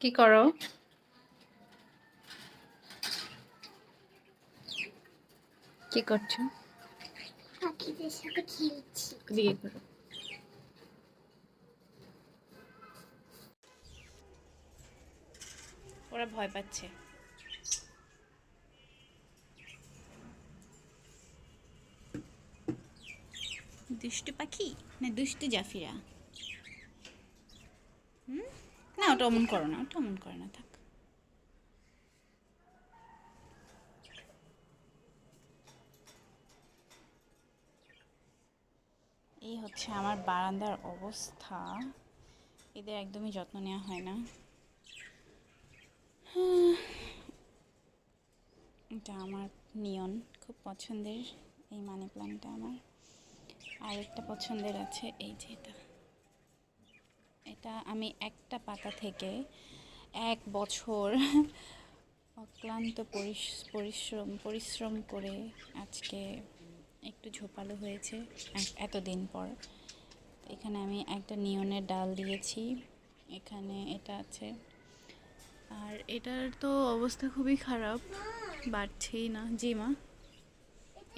কি করো? কি করছো? পাখিদের সাথে খেলছি। বিয়ে করো। ওরা ভয় পাচ্ছে। দুষ্টু পাখি না দুষ্টু জাফিরা? না ওটা অমন করো না, ওটা অমন করো না, থাক। এই হচ্ছে আমার বারান্দার অবস্থা। এদের একদমই যত্ন নেওয়া হয় না। এটা আমার নিয়ন, খুব পছন্দের এই মানি প্ল্যান্টটা আমার। আরেকটা পছন্দের আছে এই যে এটা। এটা আমি একটা পাতা থেকে 1 বছর অক্লান্ত পরিশ্রম করে আজকে একটু ঝোপালো হয়েছে এতদিন পর। এখানে আমি একটা নিয়নের ডাল দিয়েছি, এখানে এটা আছে। আর এটার তো অবস্থা খুবই খারাপ, বাড়ছেই না। জি মা,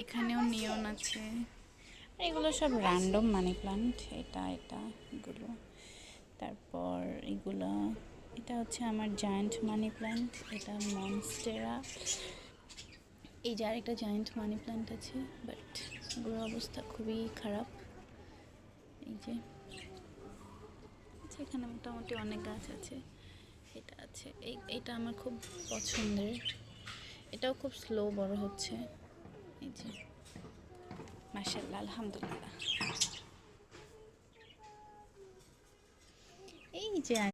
এখানেও নিয়ন আছে। এগুলো সব র্যান্ডম মানি প্লান্ট, এটা এগুলো। তারপর এগুলো, এটা হচ্ছে আমার জায়ান্ট মানি প্ল্যান্ট, এটা মনস্টেরা। এই যে আরেকটা জায়ান্ট মানি প্ল্যান্ট আছে, বাট এগুলোর অবস্থা খুবই খারাপ। এই যে এখানে মোটামুটি অনেক গাছ আছে। এটা আছে, এইটা আমার খুব পছন্দের। এটাও খুব স্লো বড় হচ্ছে। এই যে মাশাআল্লাহ, আলহামদুলিল্লাহ। এই যে